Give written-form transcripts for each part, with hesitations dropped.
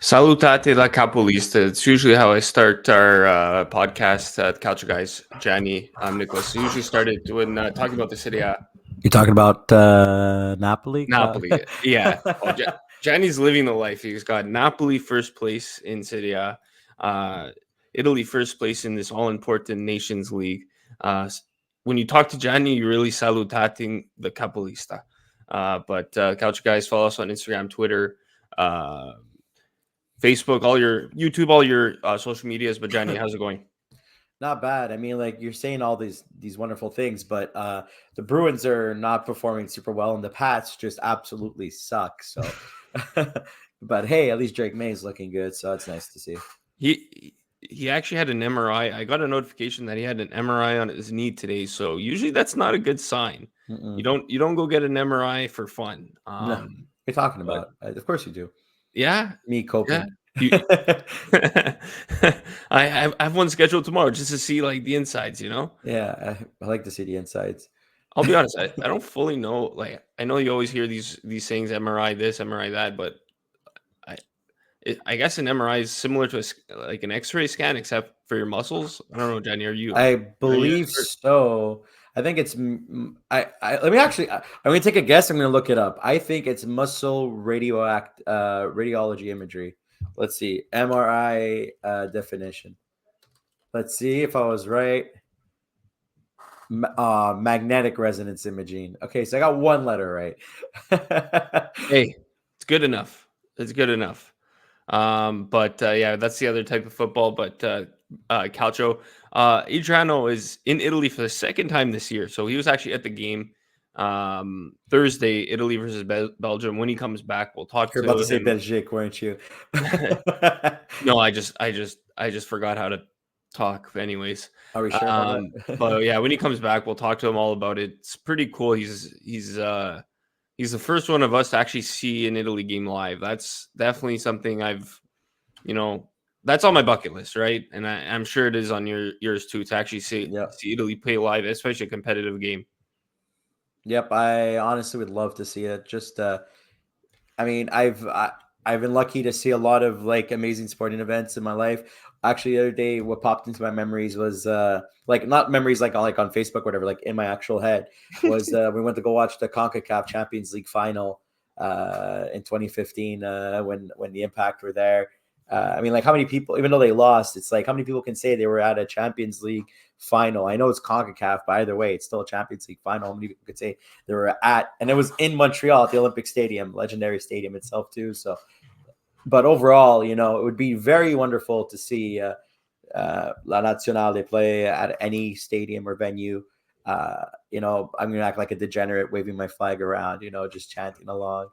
Salutate la capolista. It's usually how I start our podcast at Culture Guys. Gianni, I'm Nicholas. I usually started when talking about the Serie A. You're talking about Napoli? Napoli. Yeah. Well, Gianni's living the life. He's got Napoli first place in Serie A, Italy first place in this all-important Nations League. When you talk to Gianni, you're really salutating the capolista. But Culture Guys, follow us on Instagram, Twitter, Facebook, all your YouTube, all your social medias. But Gianni, how's it going? Not bad. I mean, like you're saying all these wonderful things, but the Bruins are not performing super well, and the Pats just absolutely suck. So, but hey, at least Drake May is looking good, so it's nice to see. He actually had an MRI. I got a notification that he had an MRI on his knee today. So usually that's not a good sign. Mm-mm. You don't go get an MRI for fun. No, what are you talking about? Of course you do. Yeah, Me coping. Yeah. I have one scheduled tomorrow just to see like the insides. Yeah, I like to see the insides. I'll be honest. I don't fully know. Like I know you always hear these sayings, MRI this, MRI that, but I guess an MRI is similar to like an X-ray scan, except for your muscles. I don't know, Jenny. Are you? I believe so. I think it's. Let me actually. I'm going to take a guess. I'm going to look it up. I think it's muscle radiology imagery. Let's see. MRI definition. Let's see if I was right. Magnetic resonance imaging. Okay, so I got one letter right. Hey, it's good enough. It's good enough. But yeah, that's the other type of football. But Calcio, Adriano is in Italy for the second time this year. So he was actually at the game Thursday, Italy versus Belgium. When he comes back, we'll talk. You're about to say Belgique, weren't you? No, I just forgot how to talk. Anyways, are we sure? But yeah, when he comes back, we'll talk to him all about it. It's pretty cool. He's the first one of us to actually see an Italy game live. That's definitely something that's on my bucket list, right? And I'm sure it is on yours too, to actually see Italy play live, especially a competitive game. Yep, I honestly would love to see it. Just, I mean, I've been lucky to see a lot of like amazing sporting events in my life. Actually, the other day, what popped into my memories was like not memories like on Facebook, or whatever. Like in my actual head was we went to go watch the CONCACAF Champions League final in 2015 when the Impact were there. I mean, like how many people, even though they lost, it's like how many people can say they were at a Champions League final? I know it's CONCACAF, but either way, it's still a Champions League final. How many people could say they were at, and it was in Montreal at the Olympic Stadium, legendary stadium itself too. So, but overall, it would be very wonderful to see La Nazionale play at any stadium or venue. I'm going to act like a degenerate waving my flag around, just chanting along.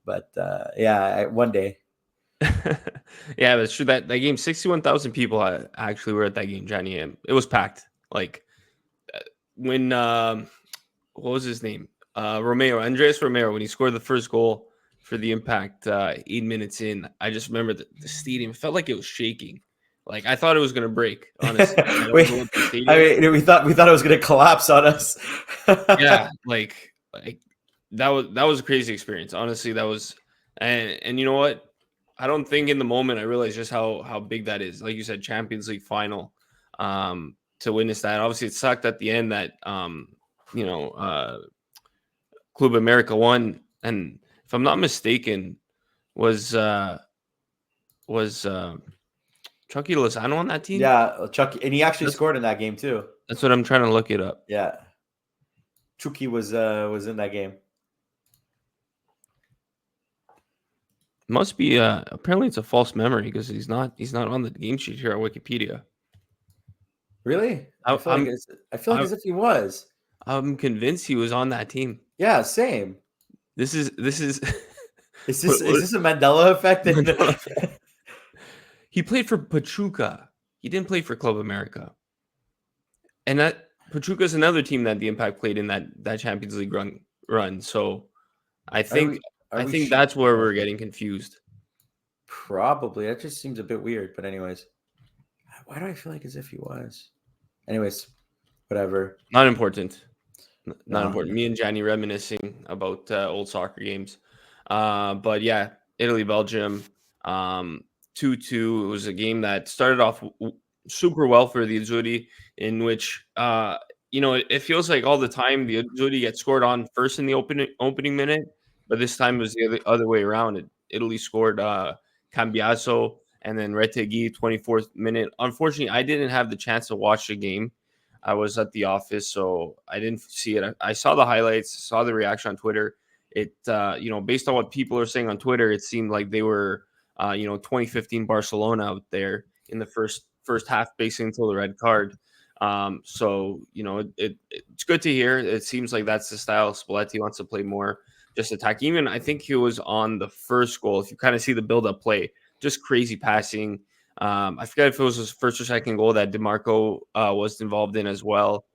But yeah, one day. Yeah, that's true. That game, 61,000 people actually were at that game, Johnny. It was packed. Like when what was his name? Andres Romero, when he scored the first goal for the Impact 8 minutes in. I just remember the stadium felt like it was shaking. Like I thought it was gonna break. Honestly, I mean, we thought it was gonna collapse on us. Yeah, like that was a crazy experience. Honestly, that was, and you know what? I don't think in the moment I realized just how big that is. Like you said, Champions League final. To witness that, obviously, it sucked at the end that Club America won, and if I'm not mistaken, was Chucky Lozano on that team? Yeah, Chucky, and he actually scored in that game too. That's what I'm trying to look it up. Yeah, Chucky was in that game. Must be apparently it's a false memory because he's not on the game sheet here at Wikipedia. Really? I feel like as if he was. I'm convinced he was on that team. Yeah, same. This is Is this a Mandela effect? He played for Pachuca. He didn't play for Club America. And that Pachuca is another team that the Impact played in that Champions League run. So I think that's where we're getting confused. Probably. That just seems a bit weird. But anyways, why do I feel like as if he was? Anyways, whatever. Not important. Not important. Me and Gianni reminiscing about old soccer games. But yeah, Italy, Belgium. 2-2. It was a game that started off super well for the Azzurri, in which it feels like all the time the Azzurri get scored on first in the opening minute, but this time it was the other way around. Italy scored Cambiaso and then Retegui 24th minute. Unfortunately, I didn't have the chance to watch the game. I was at the office, so I didn't see it. I saw the highlights, saw the reaction on Twitter. It based on what people are saying on Twitter, it seemed like they were 2015 Barcelona out there in the first half, basically until the red card. So it's good to hear. It seems like that's the style Spalletti wants to play more, just attack. Even I think he was on the first goal. If you kind of see the build-up play, just crazy passing. I forget if it was his first or second goal that DeMarco was involved in as well.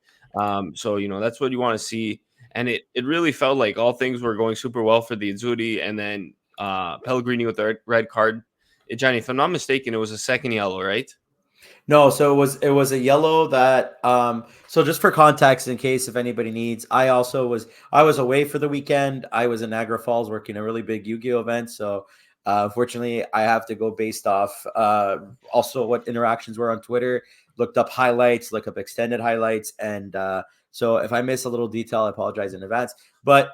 So that's what you want to see. And it really felt like all things were going super well for the Azzurri, and then Pellegrini with the red card. Johnny, if I'm not mistaken, it was a second yellow, right? No, so it was a yellow that so just for context, in case if anybody needs, I was away for the weekend. I was in Niagara Falls working a really big Yu-Gi-Oh event. So unfortunately I have to go based off also what interactions were on Twitter, looked up highlights, look up extended highlights, and so if I miss a little detail, I apologize in advance. But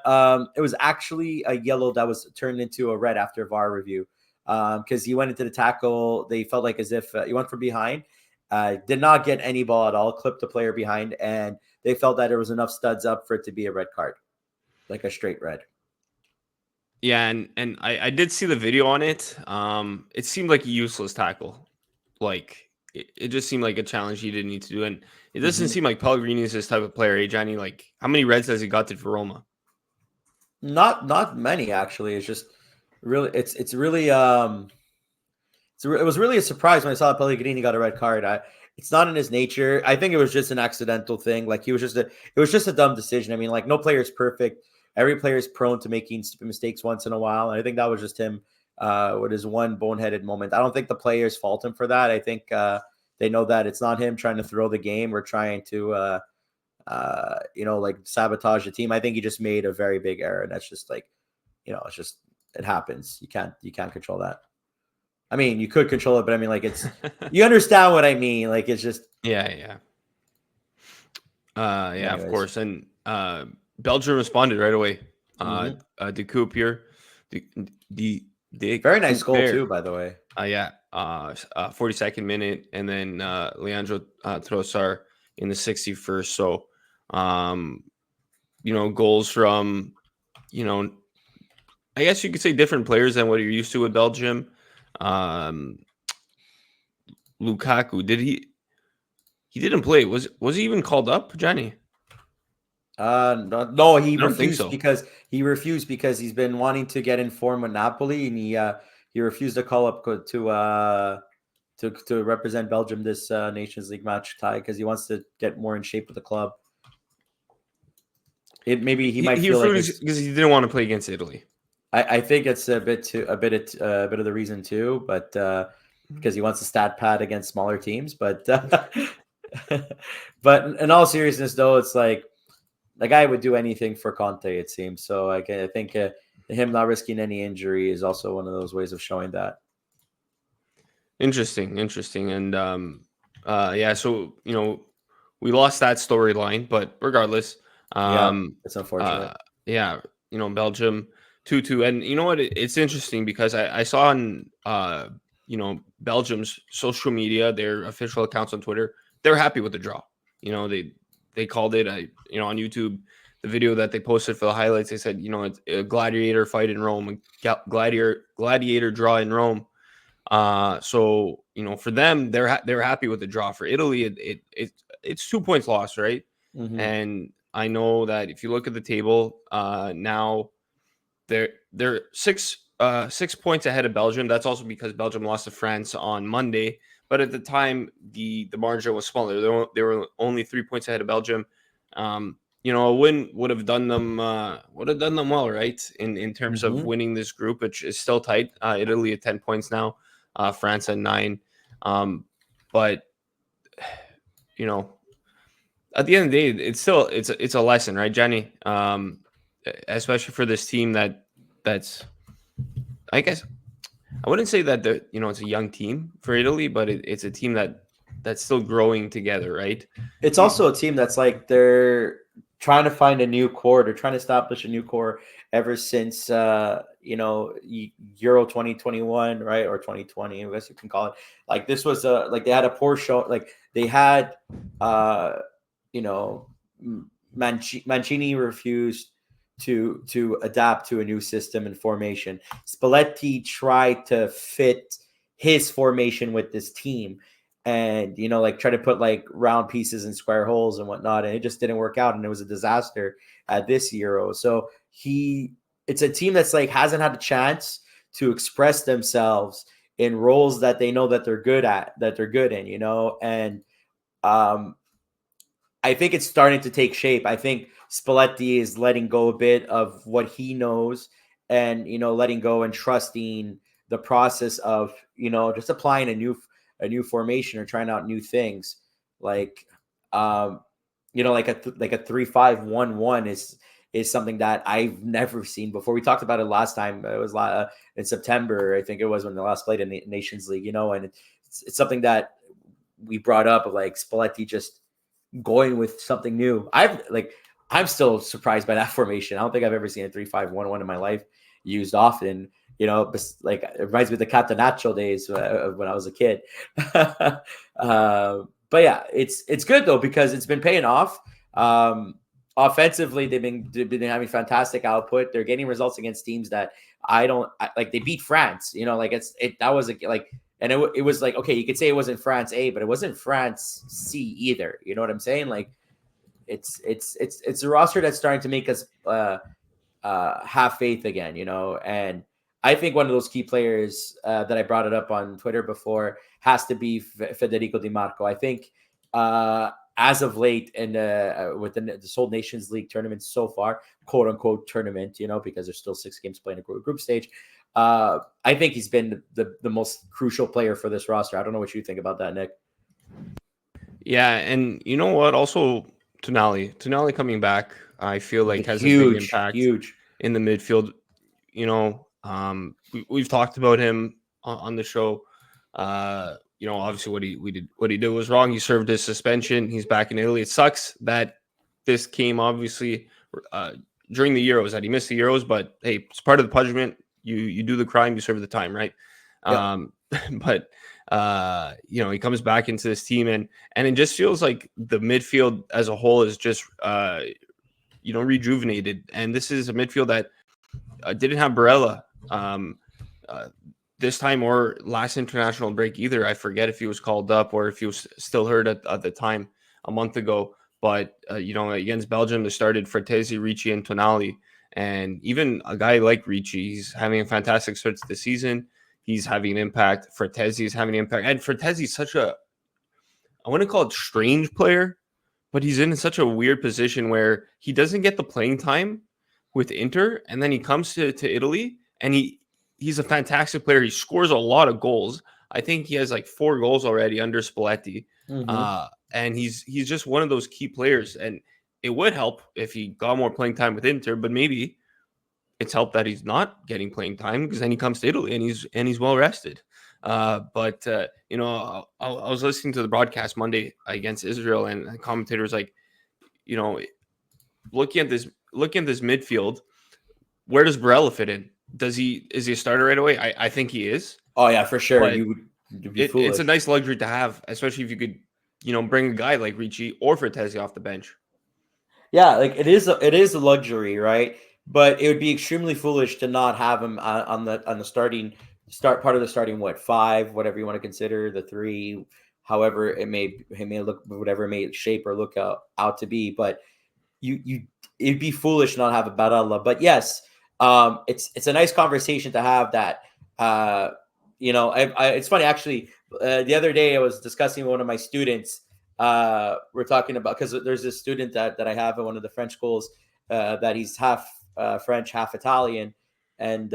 it was actually a yellow that was turned into a red after VAR review. Because he went into the tackle. They felt like as if he went from behind, did not get any ball at all, clipped the player behind, and they felt that there was enough studs up for it to be a red card, like a straight red. Yeah, and I did see the video on it. It seemed like a useless tackle. Like it just seemed like a challenge he didn't need to do. And it doesn't seem like Pellegrini is this type of player, Johnny. Like how many reds has he got to for Roma? Not many actually. It's just really it's really it was really a surprise when I saw Pellegrini got a red card. It's not in his nature. I think it was just an accidental thing. Like it was just a dumb decision. I mean, like no player is perfect. Every player is prone to making stupid mistakes once in a while. And I think that was just him with his one boneheaded moment. I don't think the players fault him for that. I think they know that it's not him trying to throw the game or trying to like sabotage the team. I think he just made a very big error, and that's just like, it's just it happens. You can't control that. I mean, you could control it, but I mean, like you understand what I mean. Like it's just Yeah. Anyways. Of course. And Belgium responded right away. De Coupe, very nice goal too, by the way. 42nd minute, and then Leandro Trossard in the 61st. So, goals from, I guess you could say different players than what you're used to with Belgium. Lukaku, he didn't play. Was he even called up, Johnny? No, he I don't think refused so. because he's been wanting to get in form with Napoli, and he refused to call up to represent Belgium this Nations League match tie because he wants to get more in shape with the club. Maybe he might feel like because he didn't want to play against Italy. I think it's a bit of the reason too, but because he wants to stat pad against smaller teams. But but in all seriousness, though, it's like the guy would do anything for Conte, it seems. So I think him not risking any injury is also one of those ways of showing that. Interesting, and so we lost that storyline, but regardless, it's unfortunate. Belgium 2-2, and you know what? It's interesting because I saw on Belgium's social media, their official accounts on Twitter, they're happy with the draw. They called it on YouTube, the video that they posted for the highlights. They said it's a gladiator fight in Rome, a gladiator draw in Rome. So for them, they're happy with the draw. For Italy, it's 2 points lost, right? And I know that if you look at the table now, they're 6 points ahead of Belgium. That's also because Belgium lost to France on Monday. But at the time, the margin was smaller. They were only 3 points ahead of Belgium. A win would have done them well, right? In terms of winning this group, which is still tight. Italy at 10 points now, France at 9. But at the end of the day, it's a lesson, right, Jenny? Especially for this team that's, I guess, I wouldn't say that it's a young team for Italy, but it's a team that's still growing together, right? It's also a team that's like they're trying to find a new core. They're trying to establish a new core ever since Euro 2021, right? Or 2020, I guess you can call it. Like this was like they had a poor show, like they had uh you know Mancini refused to adapt to a new system and formation. Spalletti tried to fit his formation with this team and like try to put like round pieces in square holes and whatnot, and it just didn't work out, and it was a disaster at this Euro. So it's a team that's like hasn't had a chance to express themselves in roles that they know that they're good at, that they're good in, and um I think it's starting to take shape. I think Spalletti is letting go a bit of what he knows, and letting go and trusting the process of just applying a new formation or trying out new things. Like like a 3-5-1-1 is something that I've never seen before. We talked about it last time. It was in September, I think it was, when they last played in the Nations League. And it's something that we brought up of like Spalletti just going with something new. I'm still surprised by that formation. I don't think I've ever seen a 3-5-1-1 in my life used often. Like it reminds me of the Catenaccio days when I was a kid. But yeah, it's good though because it's been paying off. Offensively, they've been having fantastic output. They're getting results against teams that like. They beat France. That was and it was like, okay, you could say it wasn't France A, but it wasn't France C either. You know what I'm saying? Like it's a roster that's starting to make us have faith again, and I think one of those key players that I brought it up on Twitter before has to be Federico Di Marco. I think as of late and within this whole Nations League tournament so far, quote unquote tournament, because there's still 6 games playing a group stage. I think he's been the most crucial player for this roster. I don't know what you think about that, Nick. Yeah, and you know what? Also, Tonali coming back, I feel like has a big impact in the midfield. We've talked about him on the show. Obviously what he did was wrong. He served his suspension. He's back in Italy. It sucks that this came obviously during the Euros, that he missed the Euros, but hey, it's part of the punishment. You do the crime, you serve the time, right? Yep. But he comes back into this team and it just feels like the midfield as a whole is just rejuvenated. And this is a midfield that didn't have Barella this time or last international break either. I forget if he was called up or if he was still hurt at the time a month ago. But against Belgium, they started Frattesi, Ricci, and Tonali. And even a guy like Ricci, he's having a fantastic start to the season. He's having an impact. Frattesi is having an impact. And Frattesi is such I want to call it strange player, but he's in such a weird position where he doesn't get the playing time with Inter, and then he comes to Italy, and he's a fantastic player. He scores a lot of goals. I think he has like 4 goals already under Spalletti. Mm-hmm. And he's just one of those key players. And it would help if he got more playing time with Inter, but maybe it's helped that he's not getting playing time because then he comes to Italy and he's well rested. But I was listening to the broadcast Monday against Israel, and the commentator was like, looking at this midfield, where does Barella fit in? Is he a starter right away? I think he is. Oh yeah, for sure. It's a nice luxury to have, especially if you could, bring a guy like Ricci or Frattesi off the bench. Yeah, like it is a luxury, right? But it would be extremely foolish to not have him on the start part of the starting 5, whatever you want to consider, the 3, however it may look, whatever it may shape or look out to be. But it'd be foolish not have a Barella. But yes, it's a nice conversation to have. That it's funny actually. The other day I was discussing with one of my students. We're talking about, because there's this student that I have at one of the French schools that he's half French, half Italian, and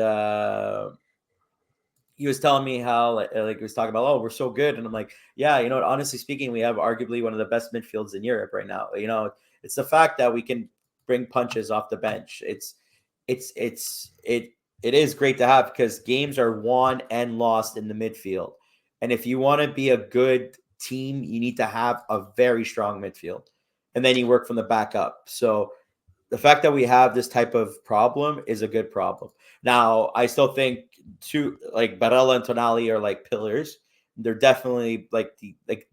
he was telling me how like he was talking about, oh, we're so good, and I'm like, yeah, honestly speaking, we have arguably one of the best midfields in Europe right now. It's the fact that we can bring punches off the bench. It's It is great to have because games are won and lost in the midfield. And if you want to be a good team, you need to have a very strong midfield. And then you work from the back up. So the fact that we have this type of problem is a good problem. Now, I still think two like Barella and Tonali are like pillars. They're definitely like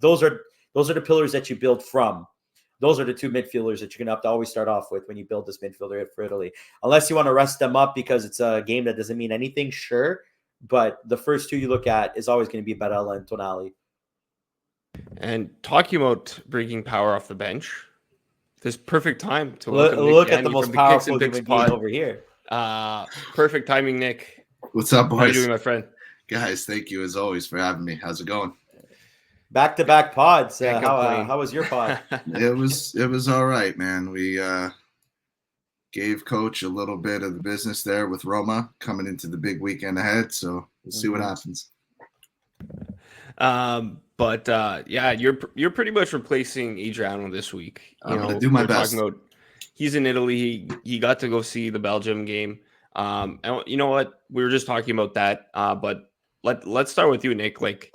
those are the pillars that you build from. Those are the two midfielders that you're gonna have to always start off with when you build this midfielder for Italy. Unless you want to rest them up because it's a game that doesn't mean anything, sure. But the first two you look at is always going to be Barella and Tonali. And talking about bringing power off the bench, this perfect time to look at the most powerful human being over here. Perfect timing, Nick. What's up, boys? How are you doing, my friend? Guys, thank you as always for having me. How's it going? Back-to-back pods. How was your pod? It was all right, man. We gave Coach a little bit of the business there with Roma coming into the big weekend ahead, so we'll see what happens. Yeah, you're pretty much replacing Adriano this week. I'm gonna do my best. He's in Italy. He got to go see the Belgium game. And you know what? We were just talking about that. But let's start with you, Nick. Like,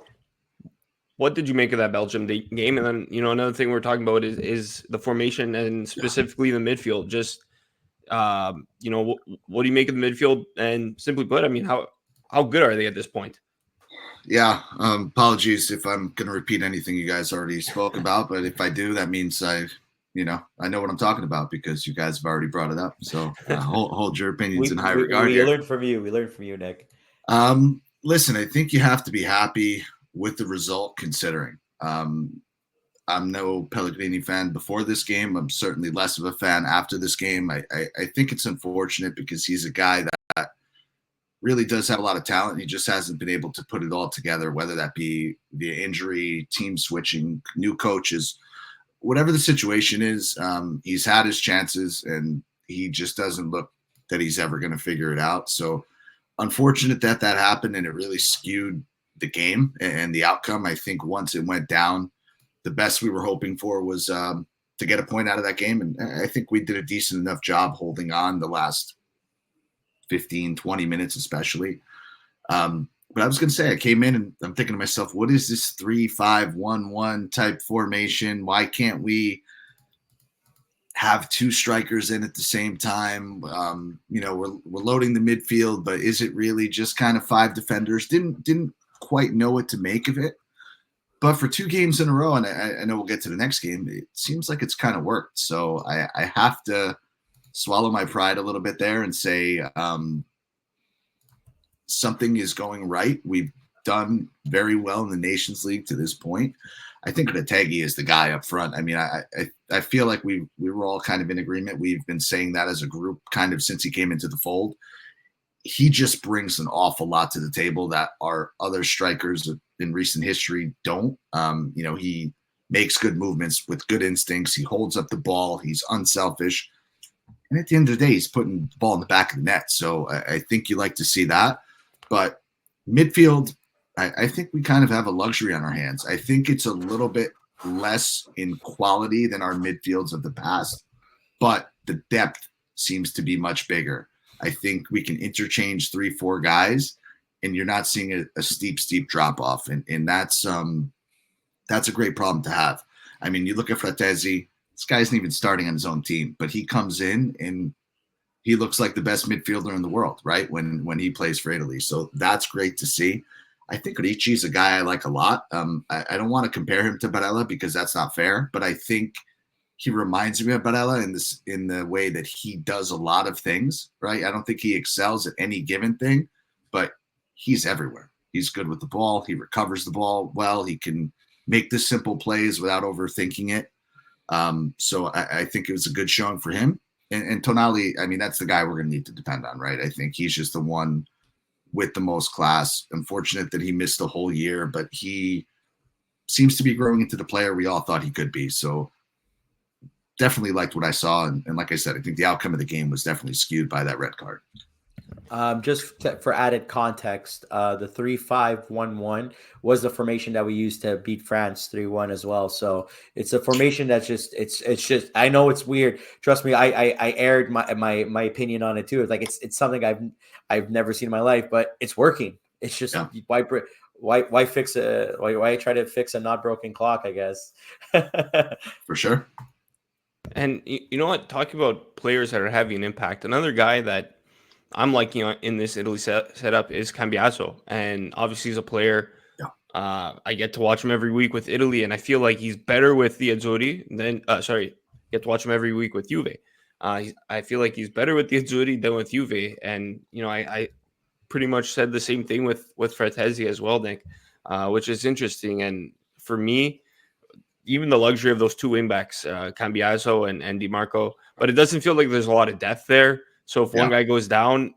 what did you make of that Belgium game? And then, another thing we're talking about is the formation and specifically the midfield. Just, what do you make of the midfield? And simply put, I mean, how good are they at this point? Yeah. Apologies if I'm going to repeat anything you guys already spoke about, but if I do, that means I know what I'm talking about because you guys have already brought it up. So hold your opinions in high regard. We learned from you. We learned from you, Nick. Listen, I think you have to be happy with the result considering. I'm no Pellegrini fan before this game. I'm certainly less of a fan after this game. I think it's unfortunate because he's a guy that really does have a lot of talent. He just hasn't been able to put it all together, whether that be via injury, team switching, new coaches, whatever the situation is. He's had his chances and he just doesn't look that he's ever going to figure it out. So unfortunate that happened and it really skewed the game and the outcome. I think once it went down, the best we were hoping for was to get a point out of that game. And I think we did a decent enough job holding on the last 15, 20 minutes, especially. But I was going to say, I came in and I'm thinking to myself, what is this 3-5-1-1 type formation? Why can't we have two strikers in at the same time? We're loading the midfield, but is it really just kind of five defenders? Didn't quite know what to make of it. But for two games in a row, and I know we'll get to the next game, it seems like it's kind of worked. So I have to swallow my pride a little bit there and say something is going right. We've done very well in the Nations League to this point. I think Retegui is the guy up front. I mean, I feel like we were all kind of in agreement. We've been saying that as a group kind of since he came into the fold. He just brings an awful lot to the table that our other strikers in recent history don't. He makes good movements with good instincts. He holds up the ball. He's unselfish. And at the end of the day, he's putting the ball in the back of the net. So I think you like to see that. But midfield, I think we kind of have a luxury on our hands. I think it's a little bit less in quality than our midfields of the past, but the depth seems to be much bigger. I think we can interchange 3-4 guys, and you're not seeing a steep drop off, and that's a great problem to have. I mean, you look at Fratesi. This guy isn't even starting on his own team, but he comes in and he looks like the best midfielder in the world, right? When he plays for Italy, so that's great to see. I think Ricci is a guy I like a lot. I don't want to compare him to Barella because that's not fair, but I think he reminds me of Barella in the way that he does a lot of things, right? I don't think he excels at any given thing, but he's everywhere. He's good with the ball. He recovers the ball well. He can make the simple plays without overthinking it. So I think it was a good showing for him. And Tonali, I mean, that's the guy we're going to need to depend on, right? I think he's just the one with the most class. Unfortunate that he missed the whole year, but he seems to be growing into the player we all thought he could be. So definitely liked what I saw. And like I said, I think the outcome of the game was definitely skewed by that red card. For added context, the 3-5-1-1 was the formation that we used to beat France 3-1 as well. So it's a formation that's just it's just I know it's weird. Trust me, I aired my opinion on it too. It's like it's something I've never seen in my life, but it's working. It's just why fix why try to fix a not broken clock, I guess. For sure. And you know what? Talking about players that are having an impact, another guy that I'm liking in this Italy setup is Cambiaso, and obviously he's a player. Yeah. I get to watch him every week with Italy, and I feel like he's better with the Azzurri than. Get to watch him every week with Juve. I feel like he's better with the Azzurri than with Juve, and I pretty much said the same thing with Fratesi as well, Nick, which is interesting. And for me, even the luxury of those two wingbacks, Cambiaso and Di Marco, but it doesn't feel like there's a lot of depth there. So if one guy goes down,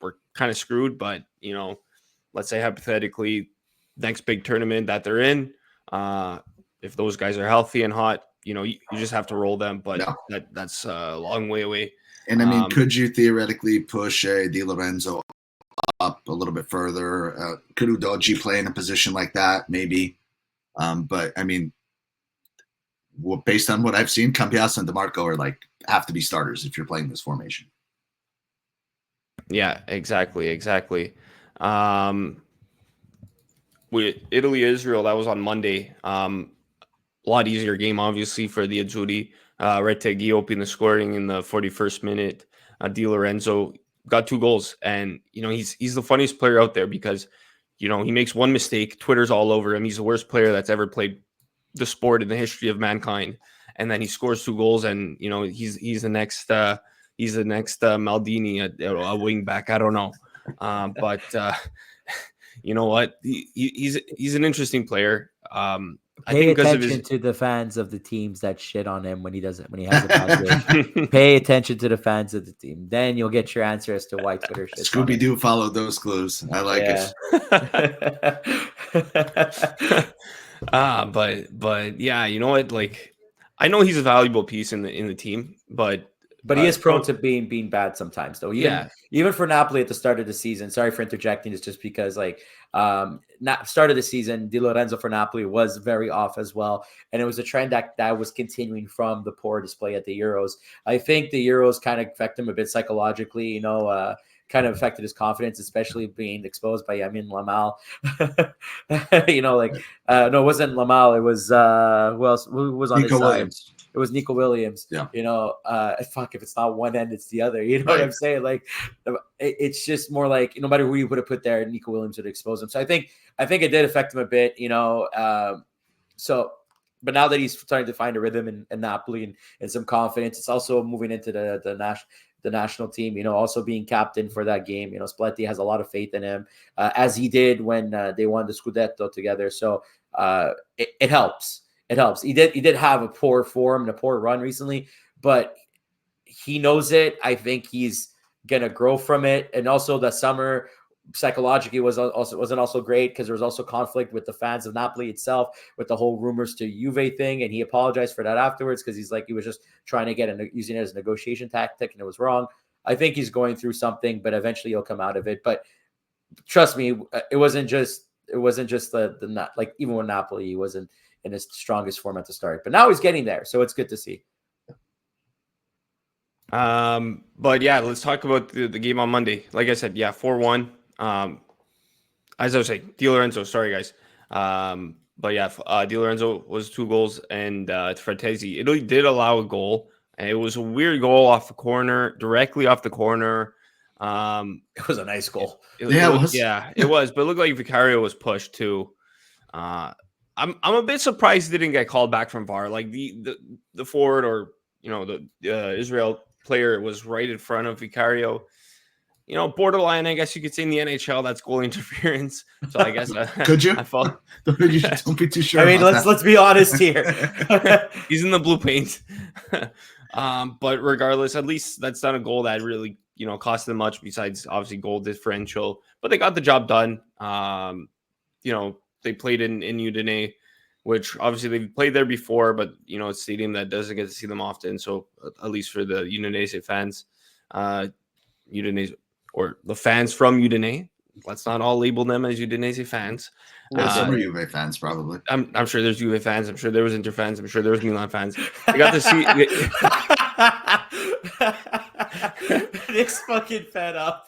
we're kind of screwed. But, let's say hypothetically, next big tournament that they're in, if those guys are healthy and hot, you just have to roll them. But that's a long way away. And I mean, could you theoretically push Di Lorenzo up a little bit further? Could Udogie play in a position like that? Maybe. But I mean, based on what I've seen, Cambiaso and DiMarco are have to be starters if you're playing this formation. Yeah, exactly. With Italy-Israel, that was on Monday. A lot easier game, obviously, for the Azzurri. Retegui opened the scoring in the 41st minute. Di Lorenzo got 2 goals, and he's the funniest player out there because he makes one mistake, Twitter's all over him. He's the worst player that's ever played the sport in the history of mankind, and then he scores 2 goals, and he's the next Maldini, a wing back. I don't know, but you know what? He's an interesting player. Pay attention to the fans of the teams that shit on him when he has a bad game. Pay attention to the fans of the team. Then you'll get your answer as to why Twitter shit. Scooby-Doo followed those clues. I like it. But yeah, you know what? I know he's a valuable piece in the team, but he is prone to being bad sometimes, though. Even for Napoli at the start of the season. Sorry for interjecting. It's just because start of the season, Di Lorenzo for Napoli was very off as well, and it was a trend that was continuing from the poor display at the Euros. I think the Euros kind of affected him a bit psychologically. Kind of affected his confidence, especially being exposed by Yamin Lamal. No, it wasn't Lamal. It was who was on Nico his side? Williams. It was Nico Williams. Yeah. If it's not one end, it's the other. You know what I'm saying? It's just more like no matter who you would have put there, Nico Williams would expose him. So I think it did affect him a bit. But now that he's starting to find a rhythm in Napoli and some confidence, it's also moving into the national team. Also being captain for that game. Spalletti has a lot of faith in him, as he did when they won the Scudetto together. So it helps. It helps. He did have a poor form and a poor run recently, but he knows it. I think he's gonna grow from it. And also the summer psychologically wasn't also great because there was also conflict with the fans of Napoli itself with the whole rumors to Juve thing, and he apologized for that afterwards because he was just trying to using it as a negotiation tactic, and it was wrong. I think he's going through something, but eventually he'll come out of it. But trust me, it wasn't just the even with Napoli, he wasn't in his strongest form at the start, but now he's getting there, so it's good to see. But yeah, let's talk about the game on Monday. Like I said, 4-1. As I was saying, Di Lorenzo, sorry guys. But yeah, Di Lorenzo was 2 goals, and Fratesi, Italy did allow a goal, and it was a weird goal off the corner, directly off the corner. It was a nice goal. It was, but it looked like Vicario was pushed too. I'm a bit surprised he didn't get called back from VAR. Like the forward or the Israel player was right in front of Vicario. Borderline, I guess you could say in the NHL that's goal interference. So I guess could you? I felt don't be too sure. I mean, let's be honest here. He's in the blue paint. But regardless, at least that's not a goal that really cost them much besides obviously goal differential. But they got the job done. They played in Udine, which obviously they've played there before, but it's a stadium that doesn't get to see them often. So at least for the Udinese fans, Udinese or the fans from Udinese. Let's not all label them as Udinese fans. Yeah, some are Juve fans probably. I'm sure there's Juve fans. I'm sure there was Inter fans. I'm sure there was Milan fans. I got to see. Nick's fucking fed up.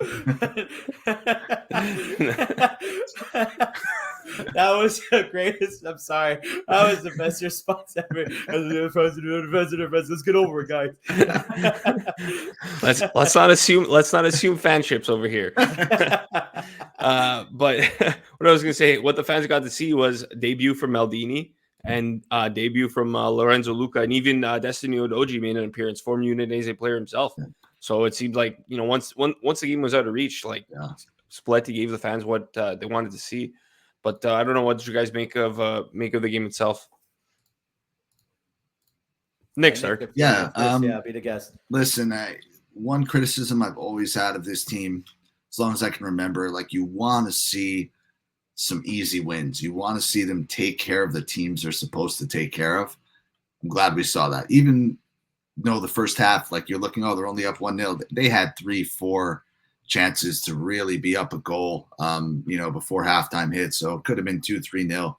That was the greatest. I'm sorry. That was the best response ever. Let's get over it, guys. let's not assume fanships over here. But what I was gonna say, what the fans got to see was debut from Maldini and debut from Lorenzo Luca, and even Destiny Udogie made an appearance, former Udinese player himself. So it seemed like, you know, once the game was out of reach, like Spalletti gave the fans what they wanted to see. But I don't know, what did you guys make of the game itself? Nick, start. Yeah, be the guest. Listen, one criticism I've always had of this team, as long as I can remember, like, you want to see some easy wins. You want to see them take care of the teams they're supposed to take care of. I'm glad we saw that. Even though the first half, like, you're looking, they're only up 1-0. They had 3-4 chances to really be up a goal, before halftime hit. So it could have been 2-3-0.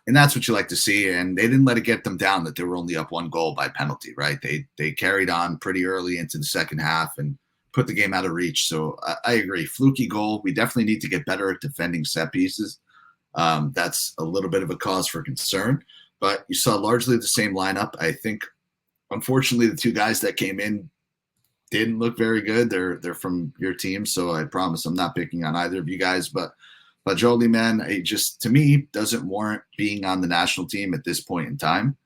And that's what you like to see. And they didn't let it get them down that they were only up 1 goal by penalty, right? They carried on pretty early into the second half and put the game out of reach. So I agree. Fluky goal. We definitely need to get better at defending set pieces. That's a little bit of a cause for concern. But you saw largely the same lineup. I think, unfortunately, the two guys that came in didn't look very good. They're from your team, so I promise I'm not picking on either of you guys. But Jolie, man, it just, to me, doesn't warrant being on the national team at this point in time.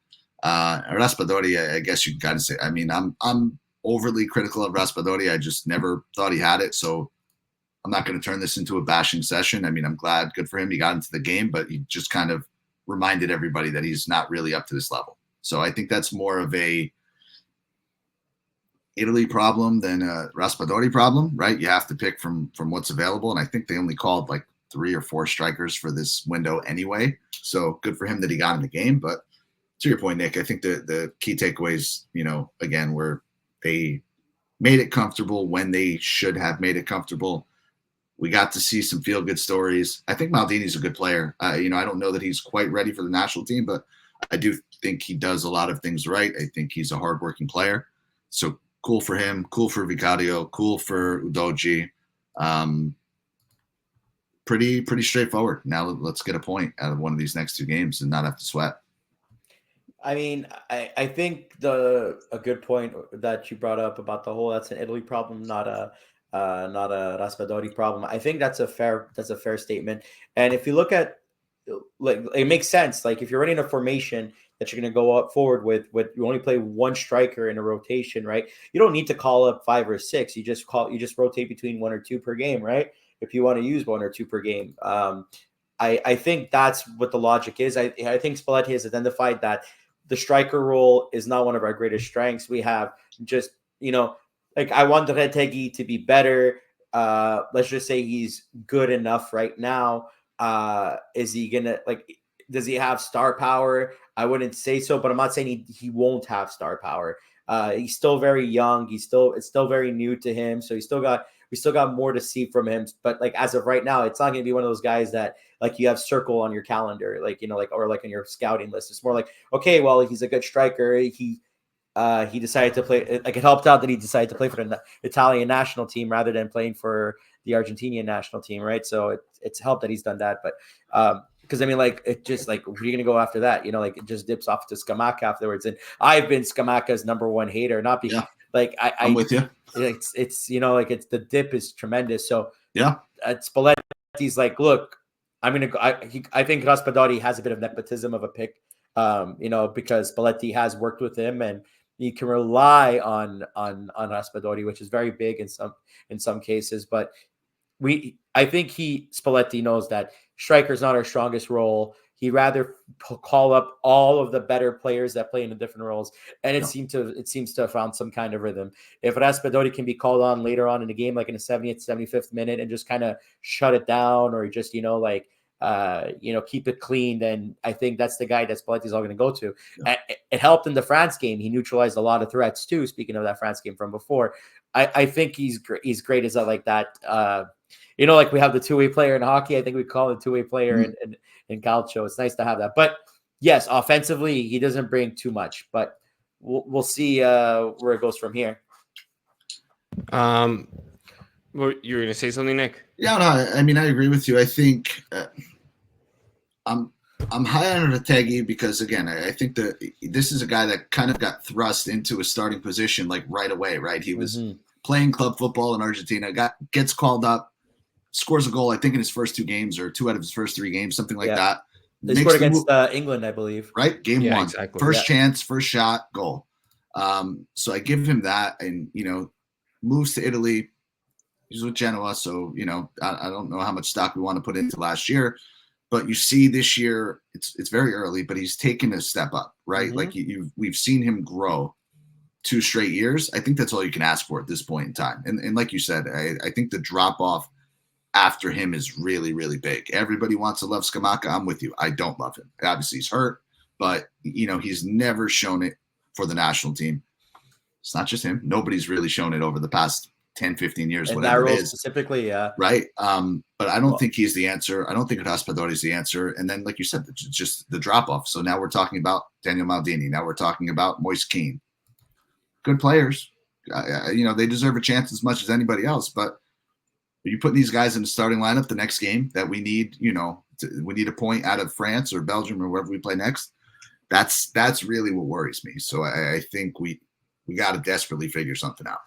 Raspadori, I guess you got to say. I mean, I'm overly critical of Raspadori. I just never thought he had it, so I'm not going to turn this into a bashing session. I mean, I'm glad, good for him, he got into the game, but he just kind of reminded everybody that he's not really up to this level. So I think that's more of a Italy problem than a Raspadori problem, right? You have to pick from what's available, and I think they only called like 3 or 4 strikers for this window anyway. So good for him that he got in the game. But to your point, Nick, I think the key takeaways, again, were they made it comfortable when they should have made it comfortable. We got to see some feel-good stories. I think Maldini's a good player. I don't know that he's quite ready for the national team, but I do think he does a lot of things right. I think he's a hardworking player. So cool for him, cool for Vicario, cool for Udogie. Pretty straightforward. Now let's get a point out of one of these next 2 games and not have to sweat. I mean, I think a good point that you brought up about that's an Italy problem, not a Raspadori problem. I think that's a fair statement. And if you look at, like, it makes sense. Like, if you're running a formation that you're going to go up forward with you only play 1 striker in a rotation, right? You don't need to call up 5 or 6. You just rotate between 1 or 2 per game, right? If you want to use 1 or 2 per game. I think that's what the logic is. I think Spalletti has identified that the striker role is not one of our greatest strengths. We have just, like, I want Retegui to be better. Let's just say he's good enough right now. Is he gonna, like, does he have star power? I wouldn't say so, but I'm not saying he won't have star power. He's still very young. It's still very new to him. So we still got more to see from him. But, like, as of right now, it's not going to be one of those guys that, like, you have circle on your calendar, like, or like on your scouting list. It's more like, okay, well, he's a good striker. He decided to play. Like, it helped out that he decided to play for the Italian national team rather than playing for the Argentinian national team, right? So it's helped that he's done that. But because, I mean, like, it just, like, where are you going to go after that? Like, it just dips off to Scamacca afterwards. And I've been Scamacca's #1 hater, not because I'm with you. It's it's the dip is tremendous. So yeah, Spalletti's like, look, I'm gonna go. I think Raspadori has a bit of nepotism of a pick, because Spalletti has worked with him and you can rely on Raspadori, which is very big in some cases. But I think Spalletti knows that striker is not our strongest role. He'd rather call up all of the better players that play in the different roles, and it seems to have found some kind of rhythm. If Raspadori can be called on later on in the game, like in the 70th, 75th minute, and just kind of shut it down, or just keep it clean, then I think that's the guy that Spalletti's all going to go to. Yeah. It helped in the France game. He neutralized a lot of threats too. Speaking of that France game from before, I think he's great as that, like that. Like we have the two-way player in hockey. I think we call it two-way player in Calcio. It's nice to have that. But yes, offensively, he doesn't bring too much, but we'll see where it goes from here. Well, you were going to say something, Nick? Yeah, no, I mean, I agree with you. I think I'm high on Retegui because, again, I think that this is a guy that kind of got thrust into a starting position like right away, right? He was playing club football in Argentina, gets called up, scores a goal, I think, in his first 2 games or 2 out of his first 3 games, something like that. They scored against England, I believe. Right? Game 1. Exactly. First chance, first shot, goal. So I give him that, and, moves to Italy. He's with Genoa, so, I don't know how much stock we want to put into last year. But you see this year, it's very early, but he's taken a step up, right? Like we've seen him grow 2 straight years. I think that's all you can ask for at this point in time. And like you said, I think the drop off after him is really, really big. Everybody wants to love Scamacca. I'm with you. I don't love him. Obviously, he's hurt, but he's never shown it for the national team. It's not just him. Nobody's really shown it over the past 10, 15 years, and whatever that it role is. Specifically, yeah. Right. But I don't think he's the answer. I don't think Raspadori is the answer. And then, like you said, just the drop off. So now we're talking about Daniel Maldini. Now we're talking about Moise Kean. Good players. They deserve a chance as much as anybody else. But you put these guys in the starting lineup the next game that we need, we need a point out of France or Belgium or wherever we play next. That's really what worries me. So I think we got to desperately figure something out.